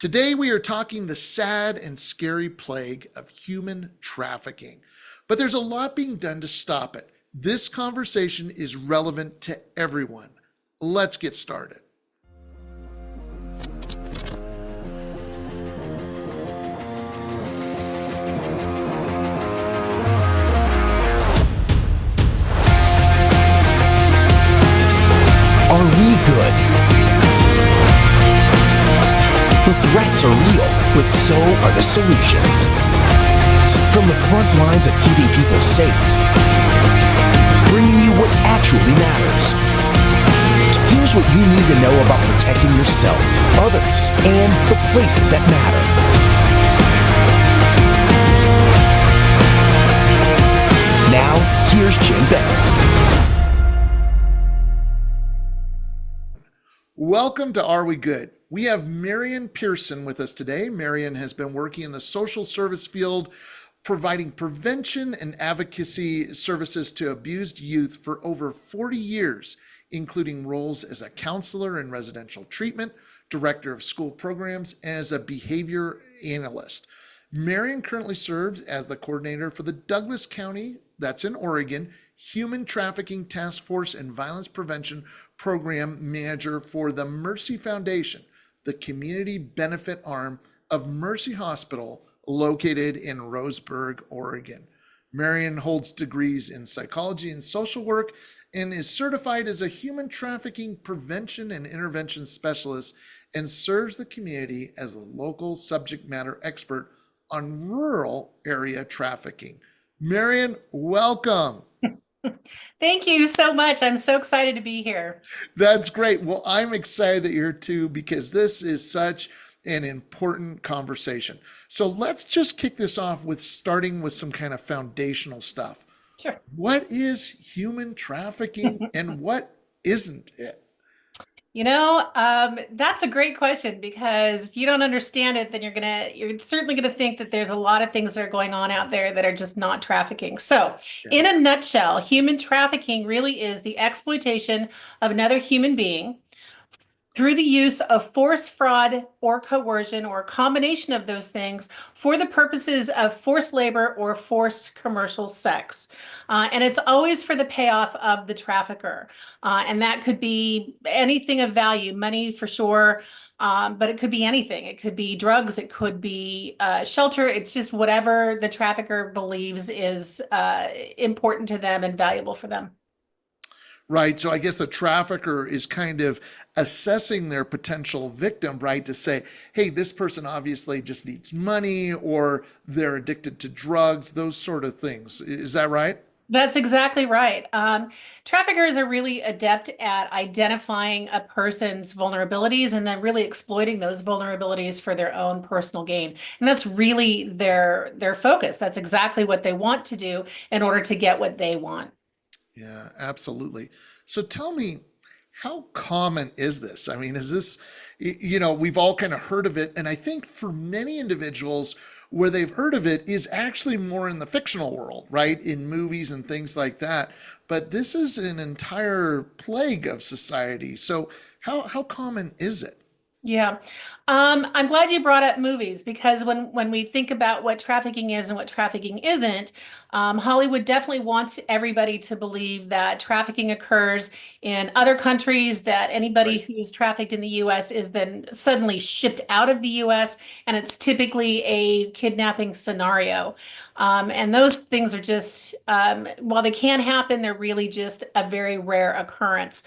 Today, we are talking the sad and scary plague of human trafficking. But there's a lot being done to stop it. This conversation is relevant to everyone. Let's get started. Are we good? The threats are real, but so are the solutions. From the front lines of keeping people safe, bringing you what actually matters. Here's what you need to know about protecting yourself, others, and the places that matter. Now, here's Jim Bennett. Welcome to Are We Good? We have Marion Pearson with us today. Marion has been working in the social service field, providing prevention and advocacy services to abused youth for over 40 years, including roles as a counselor in residential treatment, director of school programs, and as a behavior analyst. Marion currently serves as the coordinator for the Douglas County, that's in Oregon, Human Trafficking Task Force and Violence Prevention Program Manager for the Mercy Foundation, the community benefit arm of Mercy Hospital located in Roseburg, Oregon. Marion holds degrees in psychology and social work and is certified as a human trafficking prevention and intervention specialist and serves the community as a local subject matter expert on rural area trafficking. Marion, welcome. Thank you so much. I'm so excited to be here. That's great. Well, I'm excited that you're here too, because this is such an important conversation. So let's just kick this off with starting with some kind of foundational stuff. Sure. What is human trafficking and what isn't it? That's a great question, because if you don't understand it, then you're certainly gonna think that there's a lot of things that are going on out there that are just not trafficking. So in a nutshell, human trafficking really is the exploitation of another human being through the use of force, fraud, or coercion, or a combination of those things for the purposes of forced labor or forced commercial sex. And it's always for the payoff of the trafficker. And that could be anything of value, money for sure, but it could be anything. It could be drugs, it could be shelter. It's just whatever the trafficker believes is important to them and valuable for them. Right. So I guess the trafficker is kind of assessing their potential victim, right? To say, hey, this person obviously just needs money or they're addicted to drugs, those sort of things. Is that right? That's exactly right. Traffickers are really adept at identifying a person's vulnerabilities and then really exploiting those vulnerabilities for their own personal gain. And that's really their focus. That's exactly what they want to do in order to get what they want. Yeah, absolutely. So tell me, how common is this? I mean, is this, we've all kind of heard of it. And I think for many individuals, where they've heard of it is actually more in the fictional world, right? In movies and things like that. But this is an entire plague of society. So how common is it? Yeah. I'm glad you brought up movies, because when we think about what trafficking is and what trafficking isn't, Hollywood definitely wants everybody to believe that trafficking occurs in other countries, that anybody Right. who's trafficked in the US is then suddenly shipped out of the US, and it's typically a kidnapping scenario. And those things are just, while they can happen, they're really just a very rare occurrence.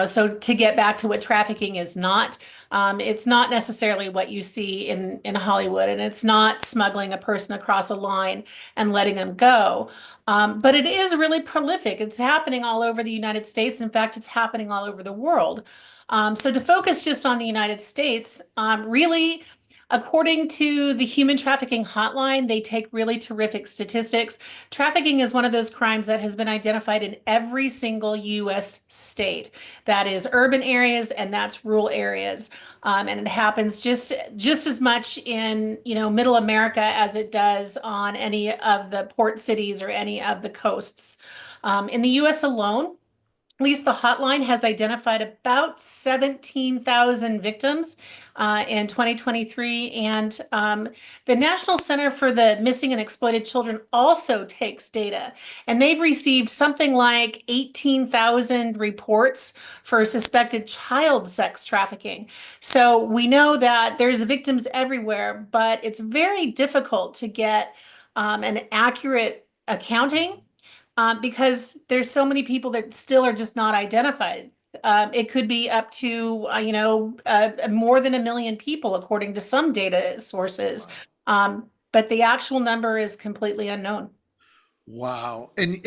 So to get back to what trafficking is not, it's not necessarily what you see in Hollywood, and it's not smuggling a person across a line and letting them go. But it is really prolific. It's happening all over the United States. In fact, it's happening all over the world. So to focus just on the United States, really, according to the Human Trafficking Hotline, they take really terrific statistics. Trafficking is one of those crimes that has been identified in every single US state. That is urban areas and that's rural areas. And it happens just as much in, middle America as it does on any of the port cities or any of the coasts. In the US alone, At least the hotline has identified about 17,000 victims in 2023. And the National Center for the Missing and Exploited Children also takes data. And they've received something like 18,000 reports for suspected child sex trafficking. So we know that there's victims everywhere, but it's very difficult to get an accurate accounting because there's so many people that still are just not identified. It could be up to, more than 1 million people, according to some data sources. But the actual number is completely unknown. Wow. And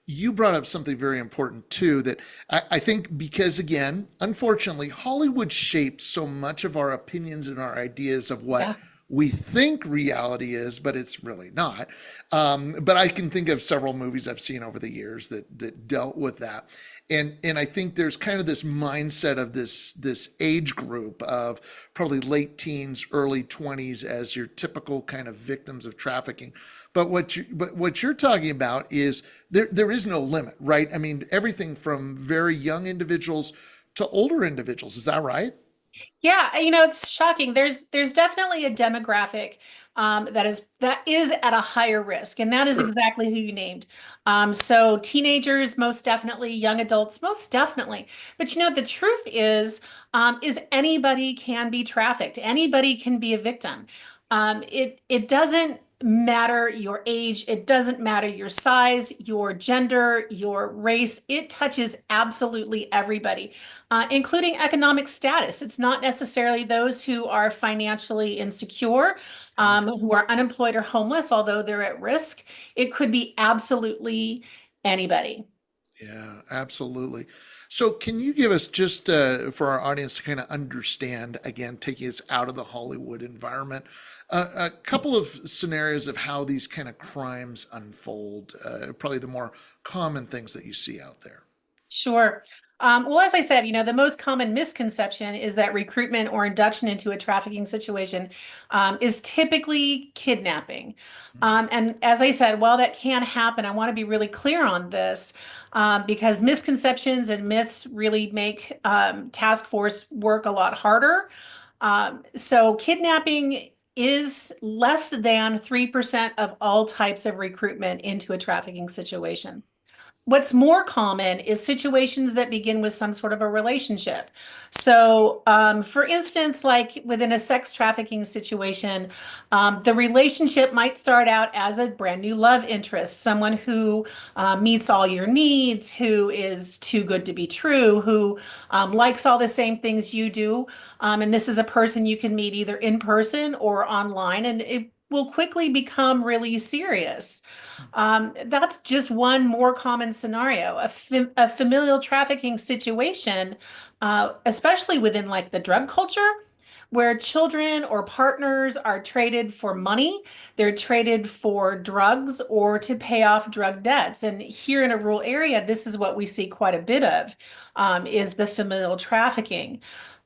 you brought up something very important too, that I think because again, unfortunately, Hollywood shapes so much of our opinions and our ideas of what Yeah. we think reality is, but it's really not. But I can think of several movies I've seen over the years that dealt with that. And I think there's kind of this mindset of this age group of probably late teens, early 20s as your typical kind of victims of trafficking. But what you're talking about is there is no limit, right? I mean, everything from very young individuals to older individuals. Is that right? Yeah, it's shocking. There's definitely a demographic that is at a higher risk, and that is Sure. exactly who you named. So teenagers, most definitely, young adults, most definitely. But the truth is anybody can be trafficked. Anybody can be a victim. It doesn't matter your age, it doesn't matter your size, your gender, your race. It touches absolutely everybody, including economic status. It's not necessarily those who are financially insecure, who are unemployed or homeless, although they're at risk. It could be absolutely anybody. Yeah, absolutely. So, can you give us just for our audience to kind of understand, again, taking us out of the Hollywood environment, a couple of scenarios of how these kind of crimes unfold, probably the more common things that you see out there? Sure. Well, as I said, the most common misconception is that recruitment or induction into a trafficking situation is typically kidnapping. And as I said, while that can happen, I want to be really clear on this because misconceptions and myths really make task force work a lot harder. So kidnapping is less than 3% of all types of recruitment into a trafficking situation. What's more common is situations that begin with some sort of a relationship. So, for instance, like within a sex trafficking situation, the relationship might start out as a brand new love interest, someone who meets all your needs, who is too good to be true, who likes all the same things you do. And this is a person you can meet either in person or online, and it will quickly become really serious. That's just one more common scenario. A familial trafficking situation, especially within like the drug culture, where children or partners are traded for money, they're traded for drugs or to pay off drug debts. And here in a rural area, this is what we see quite a bit of, is the familial trafficking.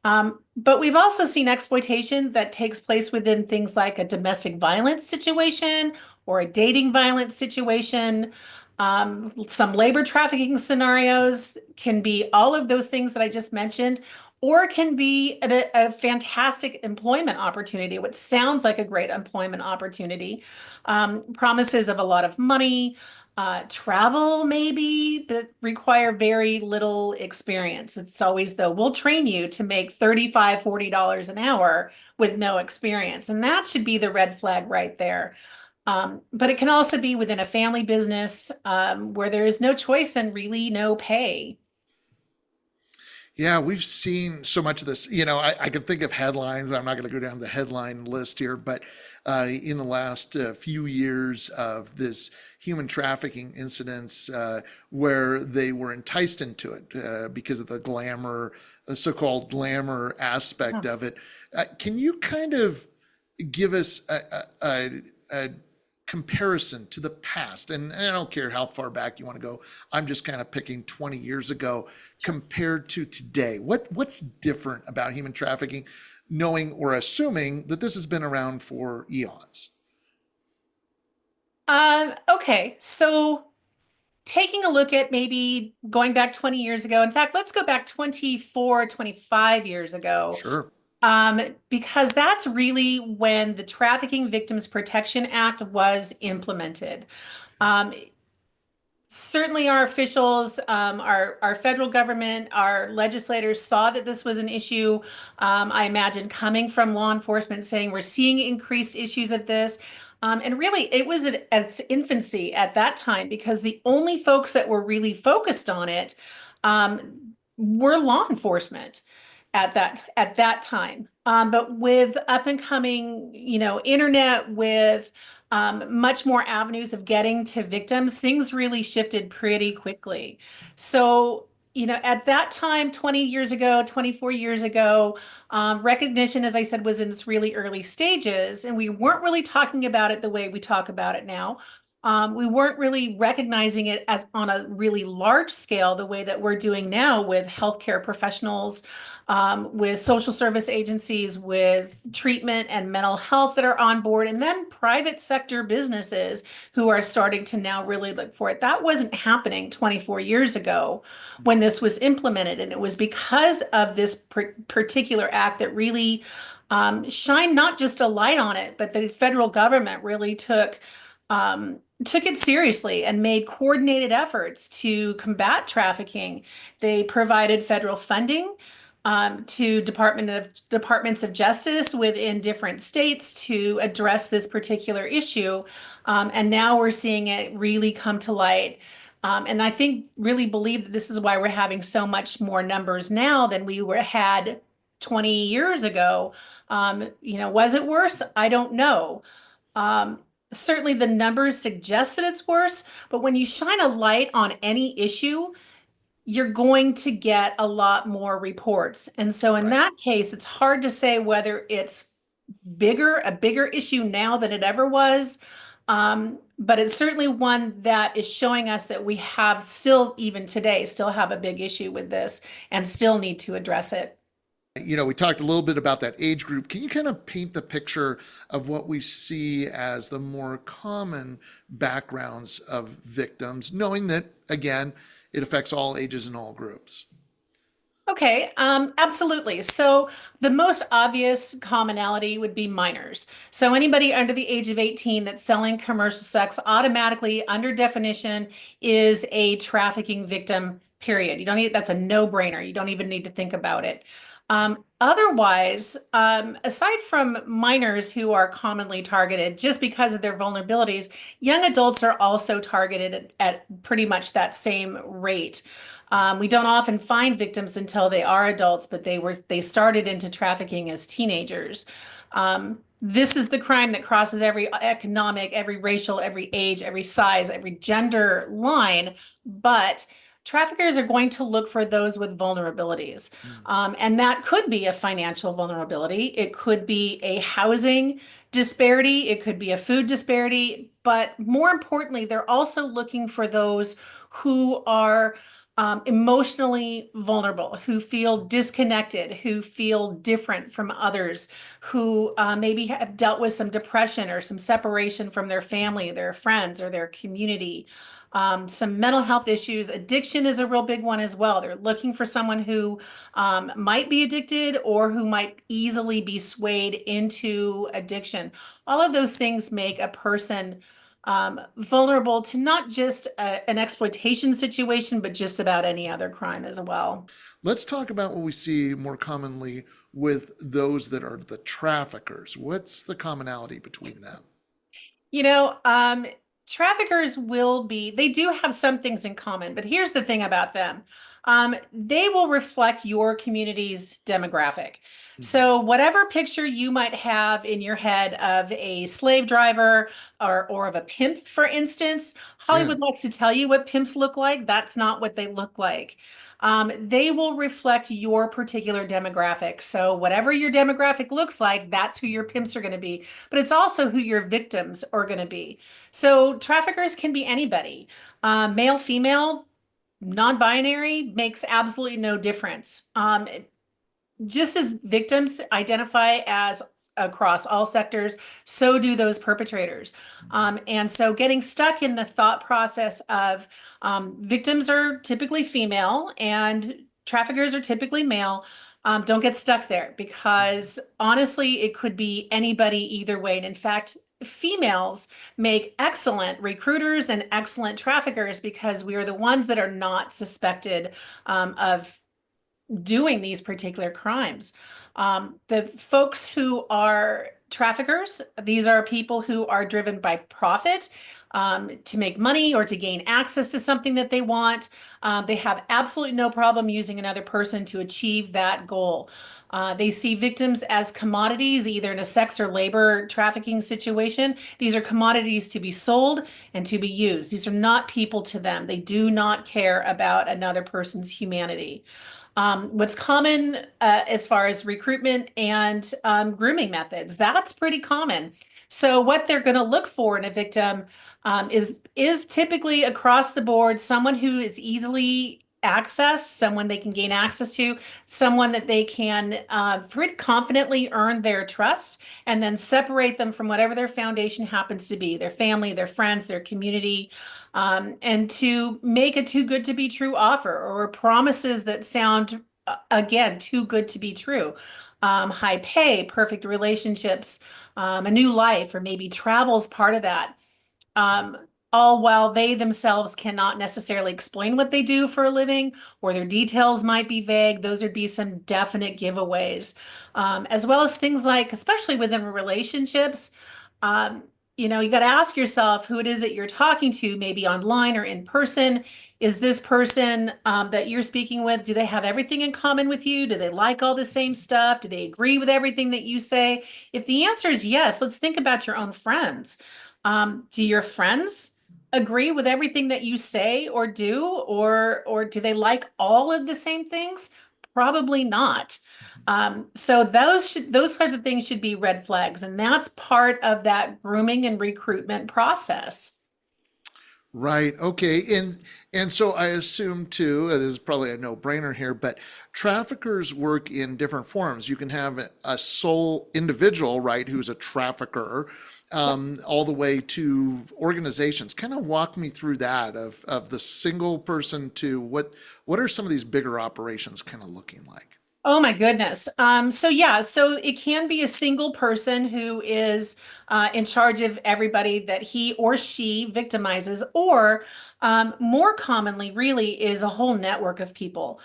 But we've also seen exploitation that takes place within things like a domestic violence situation or a dating violence situation. Some labor trafficking scenarios can be all of those things that I just mentioned, or can be a fantastic employment opportunity, what sounds like a great employment opportunity. Promises of a lot of money, travel maybe, but require very little experience. It's always though, we'll train you to make $35, $40 an hour with no experience. And that should be the red flag right there. But it can also be within a family business where there is no choice and really no pay. Yeah, we've seen so much of this. I can think of headlines. I'm not going to go down the headline list here, but in the last few years of this human trafficking incidents where they were enticed into it because of the glamour, the so-called glamour aspect of it. Can you kind of give us a comparison to the past? And I don't care how far back you want to go. I'm just kind of picking 20 years ago compared to today. What's different about human trafficking, knowing or assuming that this has been around for eons? Okay, so taking a look at maybe going back 20 years ago. In fact, let's go back 24, 25 years ago, Sure. because that's really when the Trafficking Victims Protection Act was implemented. Um, Certainly our officials, our federal government, our legislators saw that this was an issue. I imagine coming from law enforcement saying we're seeing increased issues of this. And really, it was at its infancy at that time because the only folks that were really focused on it were law enforcement at that time. But with up and coming, internet, with much more avenues of getting to victims, things really shifted pretty quickly. So, at that time, 20 years ago, 24 years ago, recognition, as I said, was in its really early stages, and we weren't really talking about it the way we talk about it now. We weren't really recognizing it as on a really large scale the way that we're doing now with healthcare professionals, with social service agencies, with treatment and mental health that are on board, and then private sector businesses who are starting to now really look for it. That wasn't happening 24 years ago when this was implemented. And it was because of this particular act that really shined not just a light on it, but the federal government really took it seriously and made coordinated efforts to combat trafficking. They provided federal funding to departments of justice within different states to address this particular issue. And now we're seeing it really come to light. And I think really believe that this is why we're having so much more numbers now than had 20 years ago. Was it worse? I don't know. Certainly the numbers suggest that it's worse, but when you shine a light on any issue, you're going to get a lot more reports. And so in Right. that case, it's hard to say whether it's a bigger issue now than it ever was. But it's certainly one that is showing us that we have still, even today, still have a big issue with this and still need to address it. We talked a little bit about that age group. Can you kind of paint the picture of what we see as the more common backgrounds of victims, knowing that, again, it affects all ages and all groups? Okay, absolutely. So the most obvious commonality would be minors. So anybody under the age of 18 that's selling commercial sex automatically, under definition, is a trafficking victim, period. You don't need, that's a no-brainer. You don't even need to think about it. Otherwise, aside from minors who are commonly targeted just because of their vulnerabilities, young adults are also targeted at pretty much that same rate. We don't often find victims until they are adults, but they started into trafficking as teenagers. This is the crime that crosses every economic, every racial, every age, every size, every gender line, but traffickers are going to look for those with vulnerabilities. And that could be a financial vulnerability. It could be a housing disparity. It could be a food disparity. But more importantly, they're also looking for those who are emotionally vulnerable, who feel disconnected, who feel different from others, who maybe have dealt with some depression or some separation from their family, their friends, or their community. Some mental health issues. Addiction is a real big one as well. They're looking for someone who might be addicted or who might easily be swayed into addiction. All of those things make a person vulnerable to not just an exploitation situation, but just about any other crime as well. Let's talk about what we see more commonly with those that are the traffickers. What's the commonality between them? You know, traffickers they do have some things in common, but here's the thing about them. They will reflect your community's demographic. So whatever picture you might have in your head of a slave driver or of a pimp, for instance, Yeah. Hollywood likes to tell you what pimps look like. That's not what they look like. They will reflect your particular demographic. So whatever your demographic looks like, that's who your pimps are going to be. But it's also who your victims are going to be. So traffickers can be anybody, male, female, non-binary, makes absolutely no difference. Just as victims identify as across all sectors. So do those perpetrators. And so getting stuck in the thought process of victims are typically female and traffickers are typically male. Don't get stuck there because honestly, it could be anybody either way. And in fact, females make excellent recruiters and excellent traffickers because we are the ones that are not suspected of doing these particular crimes. The folks who are traffickers, these are people who are driven by profit, to make money or to gain access to something that they want. They have absolutely no problem using another person to achieve that goal. They see victims as commodities, either in a sex or labor trafficking situation. These are commodities to be sold and to be used. These are not people to them. They do not care about another person's humanity. What's common as far as recruitment and grooming methods, that's pretty common. So what they're going to look for in a victim is typically across the board someone who is easily accessed, someone they can gain access to, someone that they can pretty confidently earn their trust, and then separate them from whatever their foundation happens to be, their family, their friends, their community, and to make a too good to be true offer or promises that sound, again, too good to be true. High pay, perfect relationships, a new life, or maybe travel's part of that. All while they themselves cannot necessarily explain what they do for a living, or their details might be vague. Those would be some definite giveaways, as well as things like, especially within relationships, you know, you got to ask yourself who it is that you're talking to, maybe online or in person. Is this person that you're speaking with, do they have everything in common with you? Do they like all the same stuff? Do they agree with everything that you say? If the answer is yes, let's think about your own friends. Do your friends agree with everything that you say or do, or do they like all of the same things? Probably not. So those kinds of things should be red flags, and that's part of that grooming and recruitment process. Right. Okay. And so I assume too, this is probably a no-brainer here, but traffickers work in different forms. You can have a sole individual, right, who's a trafficker, all the way to organizations. Kind of walk me through that of the single person to what are some of these bigger operations kind of looking like? Oh my goodness. So yeah, so it can be a single person who is in charge of everybody that he or she victimizes, or more commonly, really, is a whole network of people.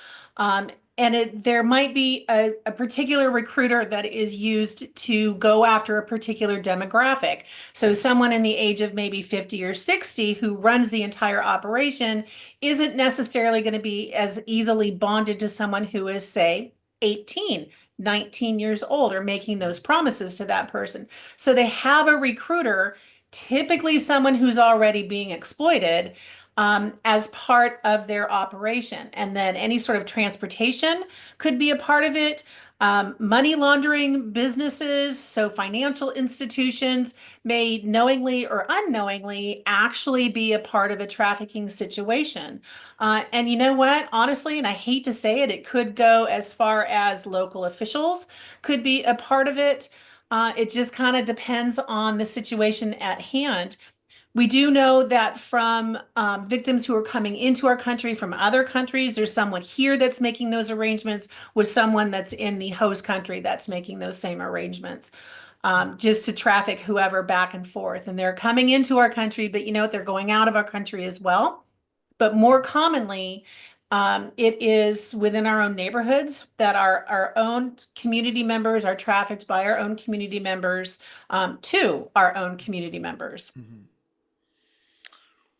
And there might be a particular recruiter that is used to go after a particular demographic. So someone in the age of maybe 50 or 60 who runs the entire operation isn't necessarily going to be as easily bonded to someone who is, say, 18, 19 years old, or making those promises to that person. So they have a recruiter, typically someone who's already being exploited, as part of their operation. And then any sort of transportation could be a part of it. Money laundering businesses, so financial institutions may knowingly or unknowingly actually be a part of a trafficking situation. And you know what? Honestly, and I hate to say it, it could go as far as local officials could be a part of it. It just kind of depends on the situation at hand. We do know that from victims who are coming into our country from other countries, there's someone here that's making those arrangements with someone that's in the host country that's making those same arrangements, just to traffic whoever back and forth. And they're coming into our country, but you know what? They're going out of our country as well. But more commonly, it is within our own neighborhoods that our own community members are trafficked by our own community members to our own community members. Mhm.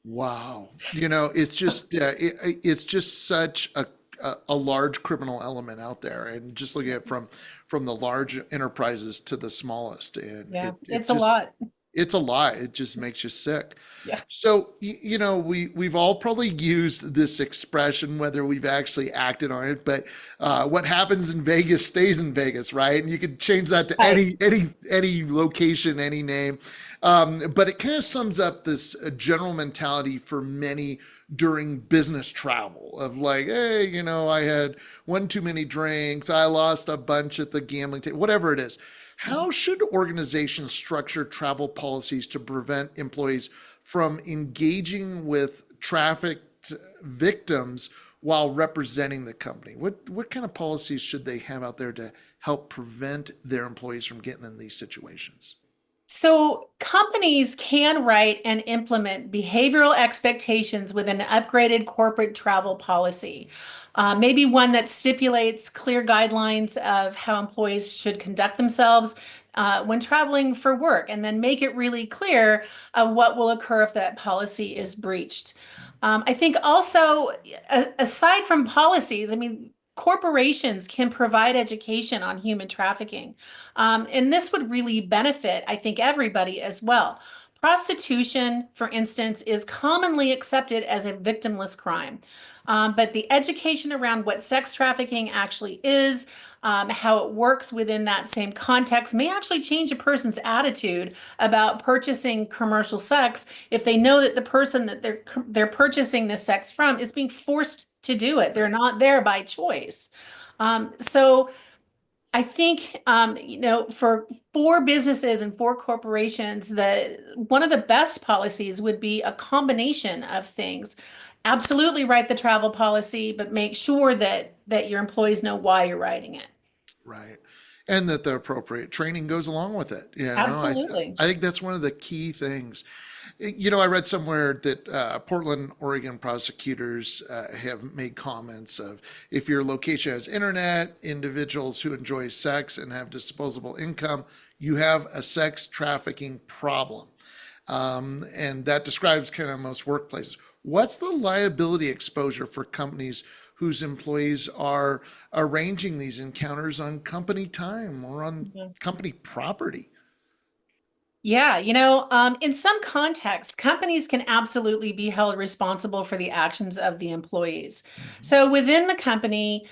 Wow. You know, it's just it's just such a large criminal element out there, and just looking at it from the large enterprises to the smallest, and Yeah, it it's a just lot. it's a lot. It just makes you sick. Yeah. So, you know, we've all probably used this expression, whether we've actually acted on it, but what happens in Vegas stays in Vegas, right? And you could change that to Right. any location, any name. But it kind of sums up this general mentality for many during business travel of like, hey, you know, I had one too many drinks, I lost a bunch at the gambling table, whatever it is. How should organizations structure travel policies to prevent employees from engaging with trafficked victims while representing the company? What kind of policies should they have out there to help prevent their employees from getting in these situations? So companies can write and implement behavioral expectations with an upgraded corporate travel policy. Maybe one that stipulates clear guidelines of how employees should conduct themselves when traveling for work, and then make it really clear of what will occur if that policy is breached. I think also, aside from policies, I mean, corporations can provide education on human trafficking. And this would really benefit, I think, everybody as well. Prostitution, for instance, is commonly accepted as a victimless crime. But the education around what sex trafficking actually is, how it works within that same context, may actually change a person's attitude about purchasing commercial sex if they know that the person that they're purchasing this sex from is being forced to do it. They're not there by choice. So I think, for businesses and for corporations, one of the best policies would be a combination of things. Absolutely write the travel policy, but make sure that your employees know why you're writing it. Right. And that the appropriate training goes along with it. Absolutely. I think that's one of the key things. I read somewhere that Portland, Oregon prosecutors have made comments of, if your location has internet, individuals who enjoy sex and have disposable income, you have a sex trafficking problem. And that describes kind of most workplaces. What's the liability exposure for companies whose employees are arranging these encounters on company time or on company property? Yeah, in some contexts, companies can absolutely be held responsible for the actions of the employees. So within the company,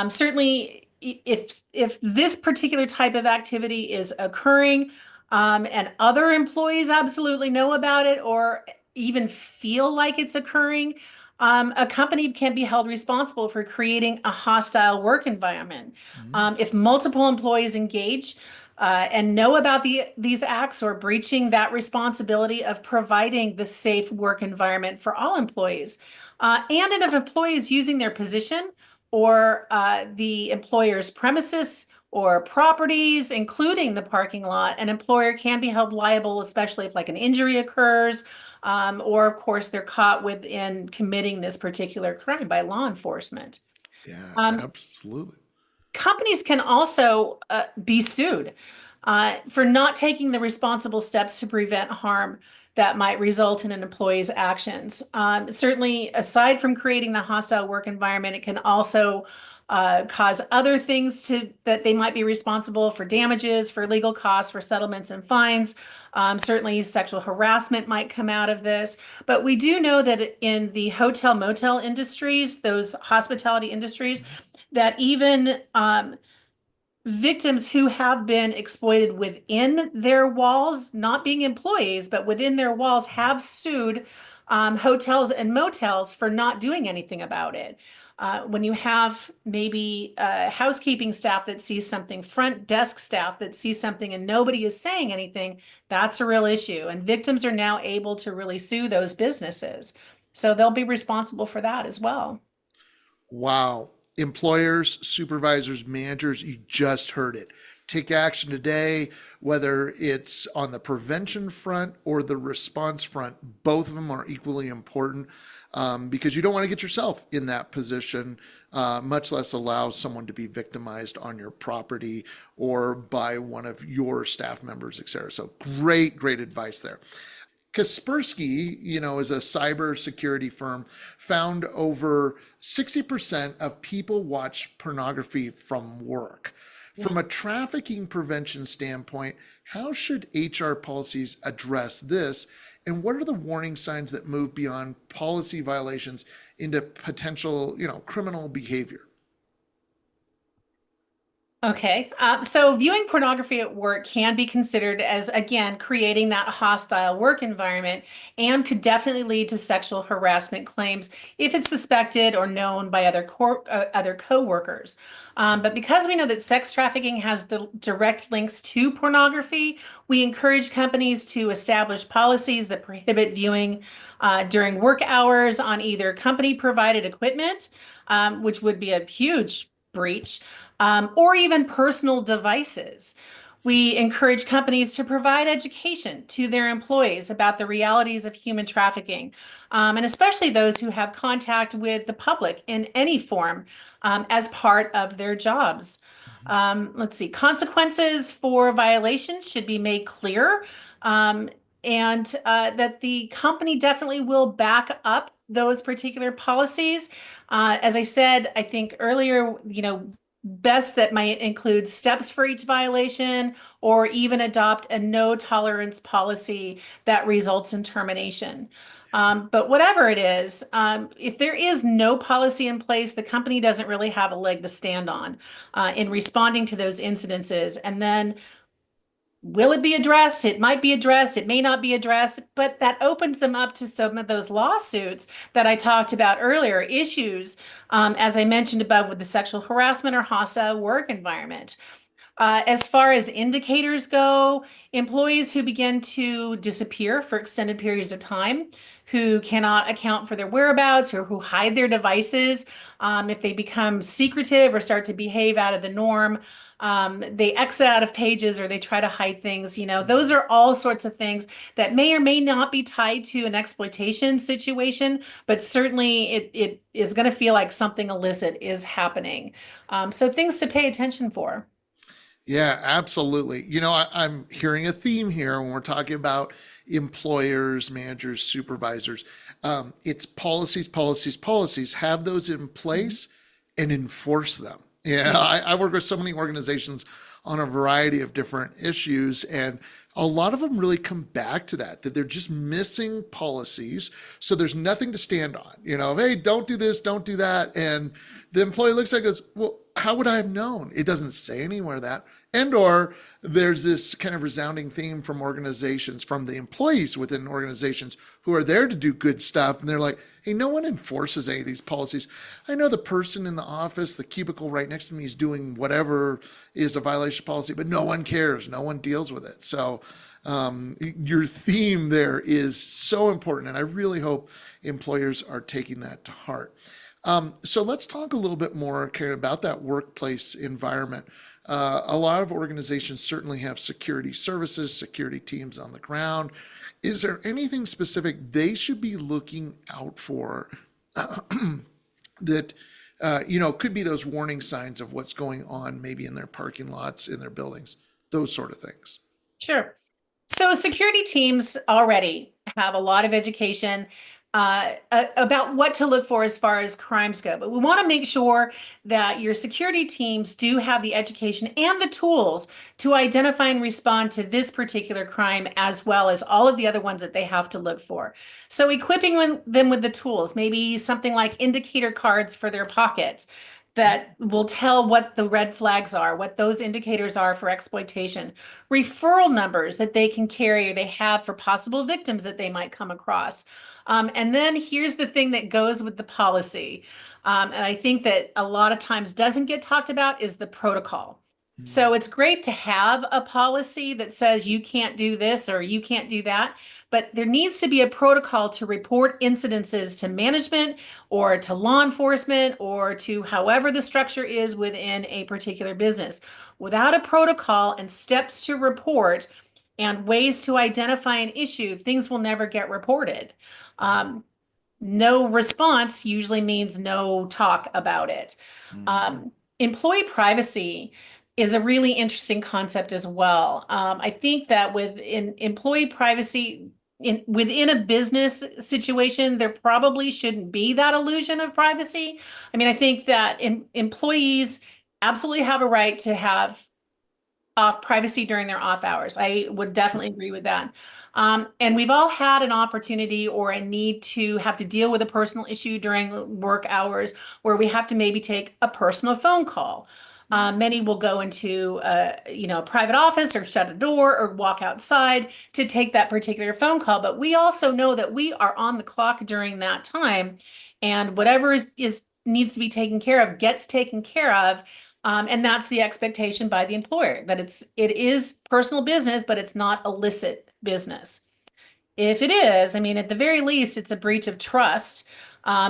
certainly if this particular type of activity is occurring, and other employees absolutely know about it or even feel like it's occurring, a company can be held responsible for creating a hostile work environment. If multiple employees engage and know about these acts or breaching that responsibility of providing the safe work environment for all employees. And if employees using their position or the employer's premises or properties, including the parking lot, an employer can be held liable, especially if like an injury occurs, or of course they're caught within committing this particular crime by law enforcement. Yeah, Um, absolutely. Companies can also be sued for not taking the responsible steps to prevent harm that might result in an employee's actions. Certainly, aside from creating the hostile work environment, it can also cause other things that they might be responsible for: damages, for legal costs, for settlements and fines. Certainly, sexual harassment might come out of this. But we do know that in the hotel motel industries, those hospitality industries, that even victims who have been exploited within their walls, not being employees, but within their walls, have sued hotels and motels for not doing anything about it. When you have maybe housekeeping staff that sees something, front desk staff that sees something, and nobody is saying anything, that's a real issue. And victims are now able to really sue those businesses. So they'll be responsible for that as well. Wow. Employers, supervisors, managers, you just heard it. Take action today, whether it's on the prevention front or the response front. Both of them are equally important, because you don't want to get yourself in that position, much less allow someone to be victimized on your property or by one of your staff members, et cetera. So great advice there. Kaspersky, is a cybersecurity firm, found over 60% of people watch pornography from work. From a trafficking prevention standpoint, how should HR policies address this? And what are the warning signs that move beyond policy violations into potential, criminal behavior? Okay. So viewing pornography at work can be considered as, again, creating that hostile work environment and could definitely lead to sexual harassment claims if it's suspected or known by other coworkers. But because we know that sex trafficking has direct links to pornography, we encourage companies to establish policies that prohibit viewing during work hours on either company provided equipment, which would be a huge breach, or even personal devices. We encourage companies to provide education to their employees about the realities of human trafficking, and especially those who have contact with the public in any form as part of their jobs. Let's see, consequences for violations should be made clear, and that the company definitely will back up those particular policies. As I said, I think earlier, best that might include steps for each violation or even adopt a no tolerance policy that results in termination. But whatever it is, if there is no policy in place, the company doesn't really have a leg to stand on in responding to those incidences. And then will it be addressed? It might be addressed. It may not be addressed, but that opens them up to some of those lawsuits that I talked about earlier, issues, as I mentioned above, with the sexual harassment or hostile work environment. As far as indicators go, employees who begin to disappear for extended periods of time, who cannot account for their whereabouts or who hide their devices, if they become secretive or start to behave out of the norm, they exit out of pages or they try to hide things. Those are all sorts of things that may or may not be tied to an exploitation situation, but certainly it is going to feel like something illicit is happening. So things to pay attention for. Yeah, absolutely. I'm hearing a theme here when we're talking about employers, managers, supervisors. It's policies, policies, policies. Have those in place and enforce them. Yeah, Yes. I work with so many organizations on a variety of different issues, and a lot of them really come back to that they're just missing policies. So there's nothing to stand on. Hey, don't do this, don't do that. And the employee looks at it and goes, well, how would I have known? It doesn't say anywhere that. And or there's this kind of resounding theme from organizations, from the employees within organizations who are there to do good stuff. And they're like, hey, no one enforces any of these policies. I know the person in the office, the cubicle right next to me, is doing whatever is a violation of policy, but no one cares. No one deals with it. So your theme there is so important. And I really hope employers are taking that to heart. So let's talk a little bit more kind of about that workplace environment. A lot of organizations certainly have security services, security teams on the ground. Is there anything specific they should be looking out for that, could be those warning signs of what's going on maybe in their parking lots, in their buildings, those sort of things? Sure. So security teams already have a lot of education about what to look for as far as crimes go. But we want to make sure that your security teams do have the education and the tools to identify and respond to this particular crime, as well as all of the other ones that they have to look for. So equipping them with the tools, maybe something like indicator cards for their pockets that will tell what the red flags are, what those indicators are for exploitation, referral numbers that they can carry or they have for possible victims that they might come across. And then here's the thing that goes with the policy. And I think that a lot of times doesn't get talked about is the protocol. So it's great to have a policy that says you can't do this or you can't do that, but there needs to be a protocol to report incidences to management or to law enforcement or to however the structure is within a particular business. Without a protocol and steps to report and ways to identify an issue, things will never get reported. No response usually means no talk about it. Employee privacy is a really interesting concept as well. I think that within employee privacy, within a business situation, there probably shouldn't be that illusion of privacy. I mean, I think that employees absolutely have a right to have off privacy during their off hours. I would definitely agree with that. And we've all had an opportunity or a need to have to deal with a personal issue during work hours where we have to maybe take a personal phone call. Many will go into a private office or shut a door or walk outside to take that particular phone call. But we also know that we are on the clock during that time, and whatever is needs to be taken care of gets taken care of. And that's the expectation by the employer, that it is personal business, but it's not illicit business. If it is, I mean, at the very least, it's a breach of trust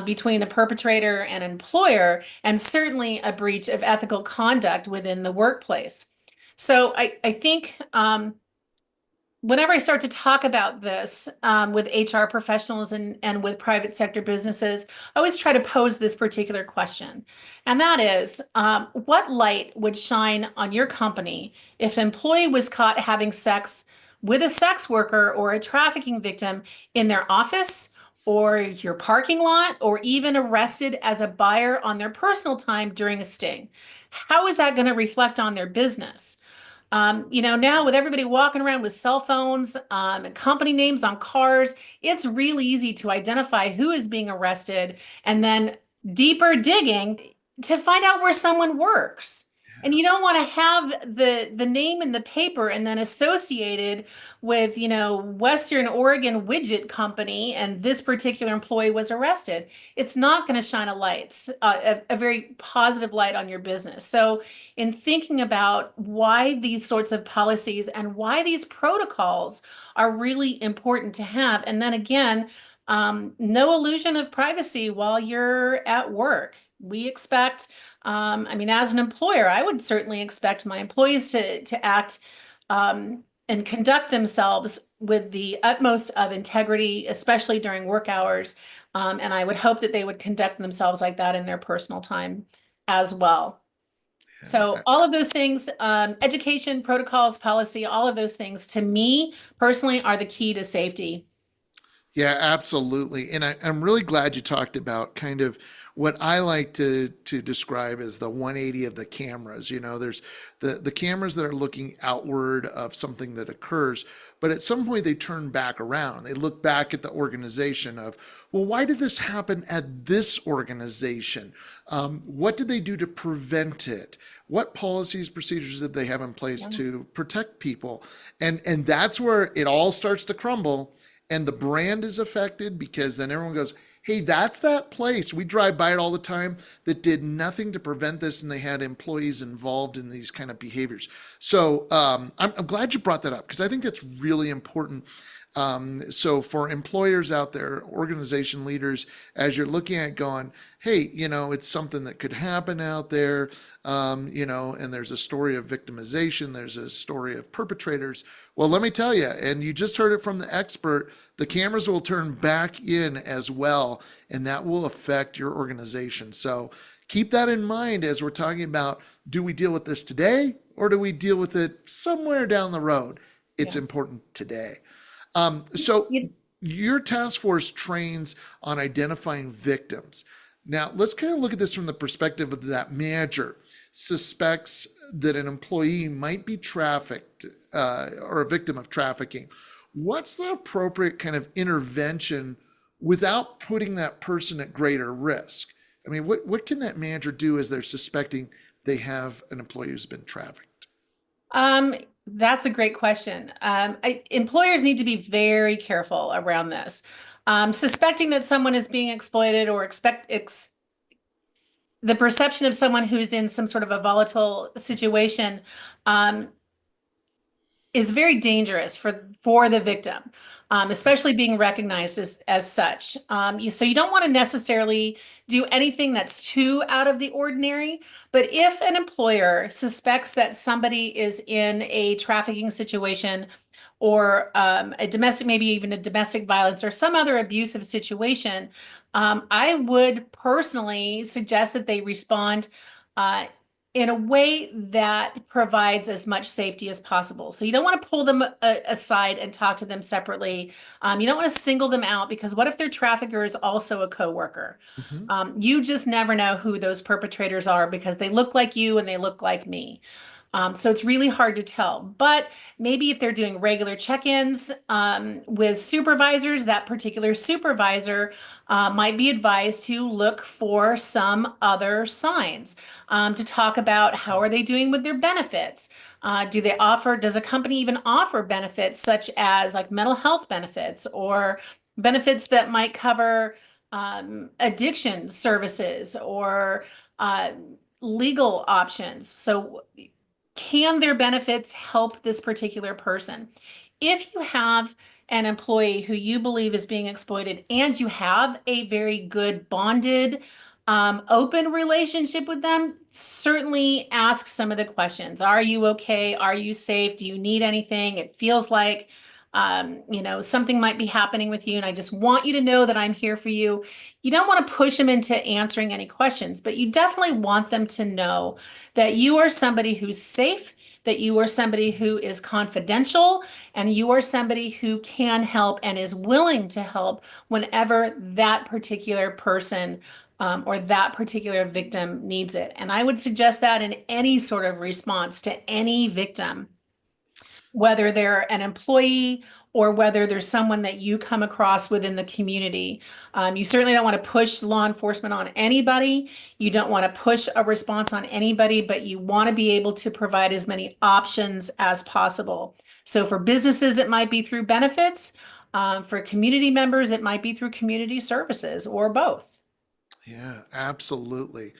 between a perpetrator and an employer, and certainly a breach of ethical conduct within the workplace. So I think whenever I start to talk about this with HR professionals and with private sector businesses, I always try to pose this particular question. And that is, what light would shine on your company if an employee was caught having sex with a sex worker or a trafficking victim in their office or your parking lot, or even arrested as a buyer on their personal time during a sting? How is that going to reflect on their business? Now with everybody walking around with cell phones, and company names on cars, it's really easy to identify who is being arrested, and then deeper digging to find out where someone works. And you don't want to have the name in the paper and then associated with, Western Oregon Widget Company, and this particular employee was arrested. It's not going to shine a very positive light on your business. So in thinking about why these sorts of policies and why these protocols are really important to have, and then again, no illusion of privacy while you're at work. We expect, as an employer, I would certainly expect my employees to act and conduct themselves with the utmost of integrity, especially during work hours. And I would hope that they would conduct themselves like that in their personal time as well. So all of those things, education, protocols, policy, all of those things, to me personally, are the key to safety. Yeah, absolutely. And I'm really glad you talked about kind of what I like to describe as the 180 of the cameras. There's the cameras that are looking outward of something that occurs, but at some point they turn back around. They look back at the organization of, well, why did this happen at this organization? What did they do to prevent it? What policies, procedures did they have in place to protect people? And that's where it all starts to crumble. And the brand is affected, because then everyone goes, hey, that's that place. We drive by it all the time that did nothing to prevent this, and they had employees involved in these kind of behaviors. So I'm glad you brought that up, because I think that's really important. So for employers out there, organization leaders, as you're looking at going, hey, it's something that could happen out there, and there's a story of victimization, there's a story of perpetrators. Well, let me tell you, and you just heard it from the expert, the cameras will turn back in as well, and that will affect your organization. So keep that in mind as we're talking about, do we deal with this today, or do we deal with it somewhere down the road? It's important today. So your task force trains on identifying victims. Now, let's kind of look at this from the perspective of that manager suspects that an employee might be trafficked or a victim of trafficking. What's the appropriate kind of intervention without putting that person at greater risk? I mean, what can that manager do as they're suspecting they have an employee who's been trafficked? That's a great question. Employers need to be very careful around this. Suspecting that someone is being exploited, or the perception of someone who's in some sort of a volatile situation is very dangerous for the victim, especially being recognized as such. So you don't want to necessarily do anything that's too out of the ordinary. But if an employer suspects that somebody is in a trafficking situation, or maybe even a domestic violence or some other abusive situation, I would personally suggest that they respond in a way that provides as much safety as possible. So you don't want to pull them aside and talk to them separately. You don't want to single them out, because what if their trafficker is also a coworker? You just never know who those perpetrators are, because they look like you and they look like me. So it's really hard to tell. But maybe if they're doing regular check-ins with supervisors, that particular supervisor might be advised to look for some other signs, to talk about how are they doing with their benefits. Does a company even offer benefits such as like mental health benefits or benefits that might cover addiction services or uh, legal options? So can their benefits help this particular person? If you have an employee who you believe is being exploited and you have a very good bonded, open relationship with them, certainly ask some of the questions. Are you okay? Are you safe? Do you need anything? It feels like something might be happening with you, and I just want you to know that I'm here for you. You don't want to push them into answering any questions, but you definitely want them to know that you are somebody who's safe, that you are somebody who is confidential, and you are somebody who can help and is willing to help whenever that particular person or that particular victim needs it. And I would suggest that in any sort of response to any victim, whether they're an employee or whether there's someone that you come across within the community. You certainly don't want to push law enforcement on anybody. You don't want to push a response on anybody, but you want to be able to provide as many options as possible. So for businesses, it might be through benefits. For community members, it might be through community services or both. Yeah, absolutely.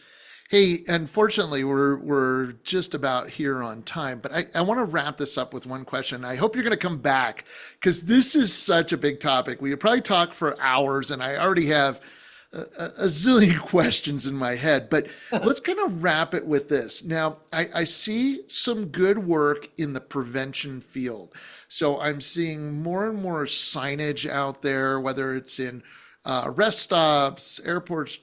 Hey, unfortunately, we're just about here on time, but I want to wrap this up with one question. I hope you're going to come back because this is such a big topic. We could probably talk for hours, and I already have a zillion questions in my head, but let's kind of wrap it with this. Now, I see some good work in the prevention field. So I'm seeing more and more signage out there, whether it's in rest stops, airports,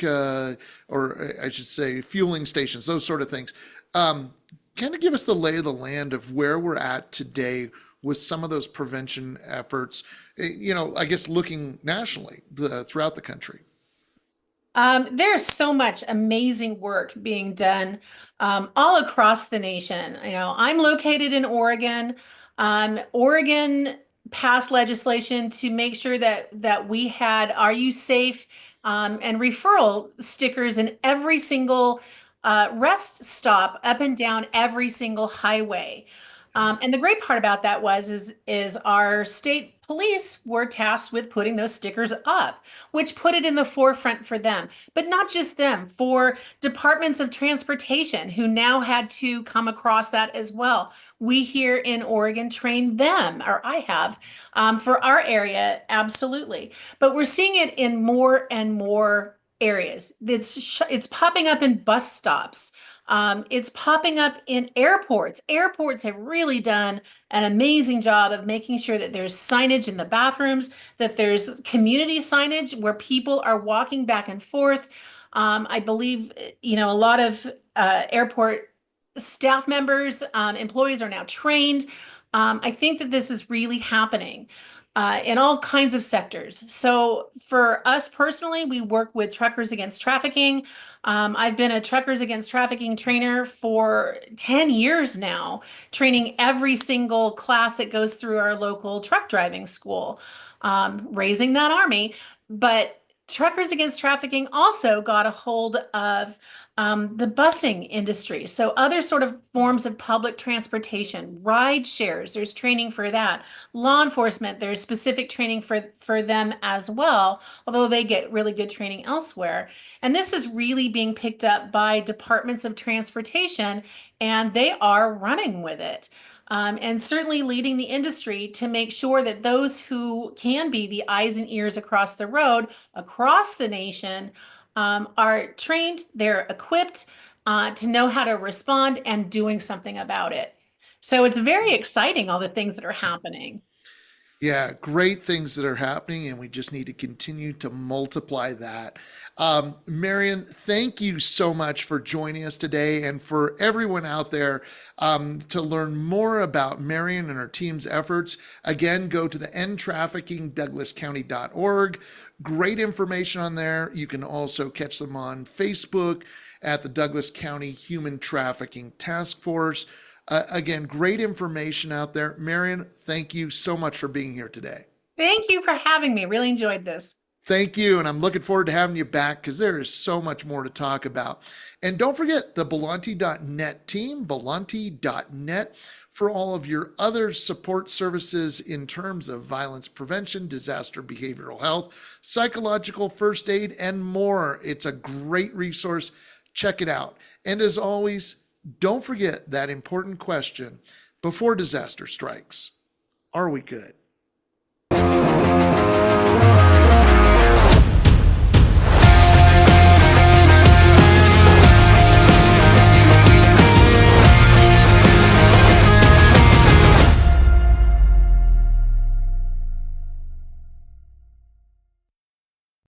or I should say fueling stations, those sort of things. Kind of give us the lay of the land of where we're at today with some of those prevention efforts, I guess looking nationally throughout the country. There's so much amazing work being done all across the nation. I'm located in Oregon. Oregon passed legislation to make sure that we had "Are you safe?" And referral stickers in every single rest stop up and down every single highway. And the great part about that is our state police were tasked with putting those stickers up, which put it in the forefront for them. But not just them, for departments of transportation who now had to come across that as well. We here in Oregon trained them, or I have, for our area, absolutely. But we're seeing it in more and more areas. It's popping up in bus stops. It's popping up in airports. Airports have really done an amazing job of making sure that there's signage in the bathrooms, that there's community signage where people are walking back and forth. I believe, a lot of airport staff members, employees are now trained. I think that this is really happening in all kinds of sectors. So for us personally, we work with Truckers Against Trafficking. I've been a Truckers Against Trafficking trainer for 10 years now, training every single class that goes through our local truck driving school, raising that army. But Truckers Against Trafficking also got a hold of the busing industry. So other sort of forms of public transportation, ride shares, there's training for that. Law enforcement, there's specific training for them as well, although they get really good training elsewhere. And this is really being picked up by departments of transportation, and they are running with it. And certainly leading the industry to make sure that those who can be the eyes and ears across the road, across the nation, are trained, they're equipped to know how to respond and doing something about it. So it's very exciting, all the things that are happening. Yeah, great things that are happening, and we just need to continue to multiply that. Marion, thank you so much for joining us today, and for everyone out there to learn more about Marion and her team's efforts. Again, go to the endtraffickingdouglascounty.org. Great information on there. You can also catch them on Facebook at the Douglas County Human Trafficking Task Force. Again, great information out there. Marion, thank you so much for being here today. Thank you for having me. Really enjoyed this. Thank you. And I'm looking forward to having you back because there is so much more to talk about. And don't forget the Belanti.net team, Belanti.net, for all of your other support services in terms of violence prevention, disaster behavioral health, psychological first aid, and more. It's a great resource. Check it out. And as always, don't forget that important question before disaster strikes. Are we good?